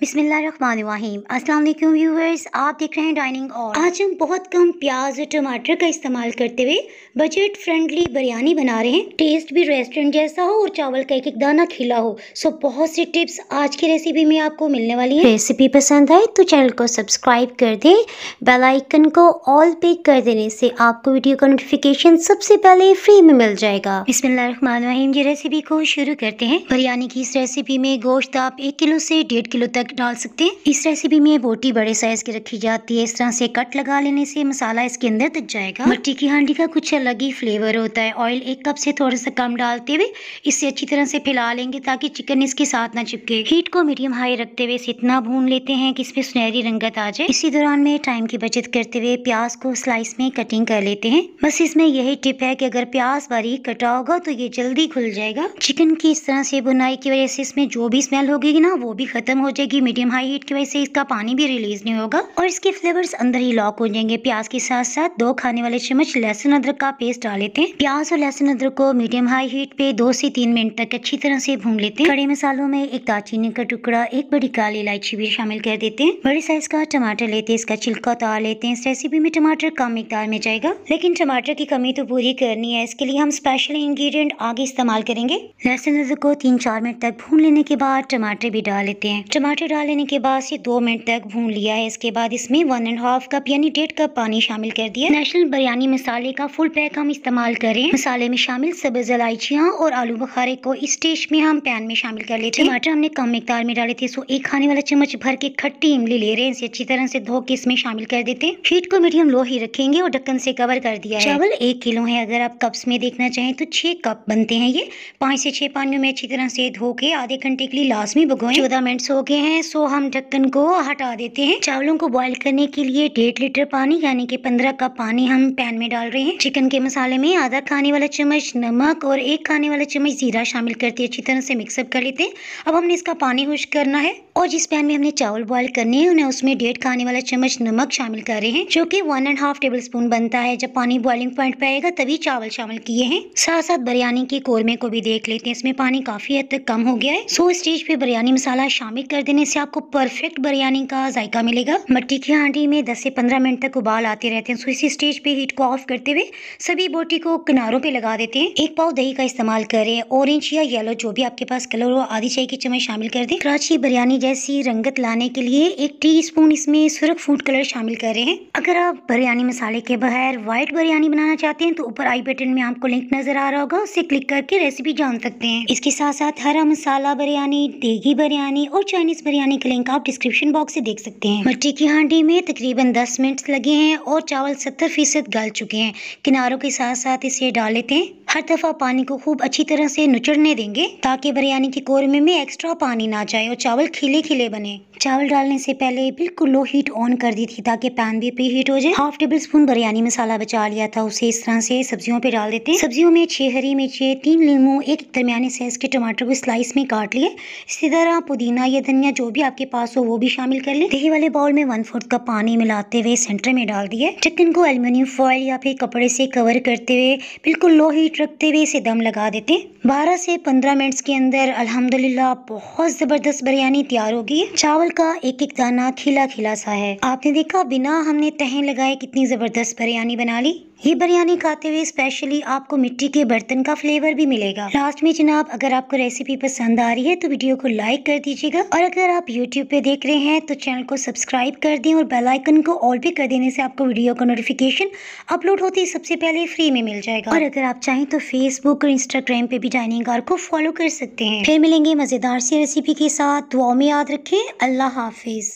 बिस्मिल्लाहिर्रहमानिर्रहीम। अस्सलाम वालेकुम व्यूअर्स, आप देख रहे हैं डाइनिंग और आज हम बहुत कम प्याज और टमाटर का इस्तेमाल करते हुए बजट फ्रेंडली बिरयानी बना रहे हैं। टेस्ट भी रेस्टोरेंट जैसा हो और चावल का एक एक दाना खिला हो। बहुत सी टिप्स आज की रेसिपी में आपको मिलने वाली है। रेसिपी पसंद आए तो चैनल को सब्सक्राइब कर दें, बेल आइकन को ऑल पे कर देने से आपको वीडियो का नोटिफिकेशन सबसे पहले फ्री में मिल जाएगा। बिस्मिल्लाहिर्रहमानिर्रहीम। ये रेसिपी को शुरू करते हैं। बिरयानी की इस रेसिपी में गोश्त आप 1 किलो से 1.5 किलो तक डाल सकते हैं। इस रेसिपी में बोटी बड़े साइज की रखी जाती है। इस तरह से कट लगा लेने से मसाला इसके अंदर तक जाएगा। मिट्टी की हांडी का कुछ अलग ही फ्लेवर होता है। ऑयल 1 कप से थोड़ा सा कम डालते हुए इसे अच्छी तरह से फैला लेंगे ताकि चिकन इसके साथ ना चिपके। हीट को मीडियम हाई रखते हुए इसे इतना भून लेते हैं कि इसमें सुनहरी रंगत आ जाए। इसी दौरान में टाइम की बचत करते हुए प्याज को स्लाइस में कटिंग कर लेते हैं। बस इसमें यही टिप है कि अगर प्याज बारीक कटा होगा तो ये जल्दी खुल जाएगा। चिकन की इस तरह से बुनाई की वजह से इसमें जो भी स्मेल होगी ना वो भी खत्म हो जाएगी। मीडियम हाई हीट की वजह से इसका पानी भी रिलीज नहीं होगा और इसके फ्लेवर्स अंदर ही लॉक हो जाएंगे। प्याज के साथ साथ 2 खाने वाले चम्मच लहसुन अदरक का पेस्ट डाल लेते हैं। प्याज और लहसुन अदरक को मीडियम हाई हीट पे 2 से 3 मिनट तक अच्छी तरह से भून लेते हैं। खड़े मसालों में 1 दालचीनी का टुकड़ा, 1 बड़ी काली इलायची भी शामिल कर देते हैं। बड़े साइज का टमाटर लेते हैं, इसका छिलका उतार लेते हैं। इस रेसिपी में टमाटर कम मिकदार में जाएगा, लेकिन टमाटर की कमी तो पूरी करनी है। इसके लिए हम स्पेशल इंग्रेडिएंट आगे इस्तेमाल करेंगे। लहसुन अदरक को 3-4 मिनट तक भून लेने के बाद टमाटर भी डाल लेते हैं। टमाटर डाल लेने के बाद से 2 मिनट तक भून लिया है। इसके बाद इसमें 1.5 कप यानी 1.5 कप पानी शामिल कर दिया। नेशनल बिरयानी मसाले का फुल पैक हम इस्तेमाल करें। मसाले में शामिल सब्ज इलायचियाँ और आलू बुखारे को इस स्टेज में हम पैन में शामिल कर लेते हैं। टमाटर हमने कम मिकदार में डाले थे, सो 1 खाने वाला चम्मच भर के खट्टी इमली ले रहे हैं। इसे अच्छी तरह से धो के इसमें शामिल कर देते हैं। हीट को मीडियम लो ही रखेंगे और ढक्कन से कवर कर दिया है। चावल 1 किलो है। अगर आप कप्स में देखना चाहें तो 6 कप बनते हैं। ये 5 से 6 पानियों में अच्छी तरह से धो के आधे घंटे के लिए लाजमी भिगोएं। 14 मिनट हो गए हैं, सो हम ढक्कन को हटा देते हैं। चावलों को बॉईल करने के लिए 1.5 लीटर पानी यानी कि 15 कप पानी हम पैन में डाल रहे हैं। चिकन के मसाले में आधा खाने वाला चम्मच नमक और 1 खाने वाला चम्मच जीरा शामिल करके अच्छी तरह से मिक्सअप कर लेते हैं। अब हमने इसका पानी खुश्क करना है और जिस पैन में हमने चावल बॉईल करने हैं उन्हें उसमें 1.5 खाने वाला चम्मच नमक शामिल कर रहे हैं, जो कि 1.5 टेबल स्पून बनता है। जब पानी बॉइलिंग पॉइंट पे आएगा तभी चावल शामिल किए हैं। साथ साथ बिरयानी के कोरमे को भी देख लेते हैं। इसमें पानी काफी हद तक कम हो गया है। सो स्टेज पे बिरयानी मसाला शामिल कर देने से आपको परफेक्ट बिरयानी का जायका मिलेगा। मिट्टी की हांडी में 10 से 15 मिनट तक उबाल आते रहते हैं। सो इसी स्टेज पे हीट को ऑफ करते हुए सभी बोटी को किनारों पे लगा देते हैं। 1 पाव दही का इस्तेमाल करें। ऑरेंज या येलो जो भी आपके पास कलर हो, आधी चाय की चम्मच शामिल कर दें। कराची बिरयानी जैसी रंगत लाने के लिए 1 टीस्पून इसमें सुरख फूड कलर शामिल कर रहे हैं। अगर आप बिरयानी मसाले के बगैर व्हाइट बिरयानी बनाना चाहते हैं तो ऊपर आई बटन में आपको लिंक नजर आ रहा होगा, उससे क्लिक करके रेसिपी जान सकते हैं। इसके साथ साथ हरा मसाला बिरयानी, देगी बिरयानी और चाइनीज बिरयानी का लिंक आप डिस्क्रिप्शन बॉक्स से देख सकते हैं। मिट्टी की हांडी में तकरीबन 10 मिनट लगे हैं और चावल 70% गल चुके हैं। किनारों के साथ साथ इसे डाल लेते हैं। हर दफा पानी को खूब अच्छी तरह से नुचड़ने देंगे ताकि बिरयानी के कोरमे में एक्स्ट्रा पानी ना जाए और चावल खिले खिले बने। चावल डालने से पहले बिल्कुल लो हीट ऑन कर दी थी ताकि पैन भी प्री हीट हो जाए। 1/2 टेबल स्पून बिरयानी मसाला बचा लिया था, उसे इस तरह से सब्जियों पे डाल देते हैं। सब्जियों में 6 हरी मिर्चें, 3 नींबू, 1 दरमियाने साइज के टमाटर को स्लाइस में काट लिए। इसी तरह पुदीना या धनिया जो भी आपके पास हो वो भी शामिल कर ले। दही वाले बाउल में 1/4 कप पानी मिलाते हुए सेंटर में डाल दिए। ढक्कन को एल्युमिनियम फॉइल या फिर कपड़े से कवर करते हुए बिल्कुल लो हीट रखते हुए इसे दम लगा देते हैं। 12 से 15 मिनट के अंदर अल्हम्दुलिल्लाह बहुत जबरदस्त बिरयानी तैयार होगी। चावल का एक एक दाना खिला खिला सा है। आपने देखा बिना हमने तहें लगाए कितनी जबरदस्त बिरयानी बना ली। ये बिरयानी खाते हुए स्पेशली आपको मिट्टी के बर्तन का फ्लेवर भी मिलेगा। लास्ट में जनाब, अगर आपको रेसिपी पसंद आ रही है तो वीडियो को लाइक कर दीजिएगा और अगर आप यूट्यूब पे देख रहे हैं तो चैनल को सब्सक्राइब कर दें और बेल आइकन को ऑल पे कर देने से आपको वीडियो का नोटिफिकेशन अपलोड होते ही सबसे पहले फ्री में मिल जाएगा। और अगर आप चाहें तो फेसबुक और इंस्टाग्राम पे भी डाइनिंग आर को फॉलो कर सकते हैं। फिर मिलेंगे मजेदार सी रेसिपी के साथ। दुआ में याद रखें। अल्लाह हाफिज।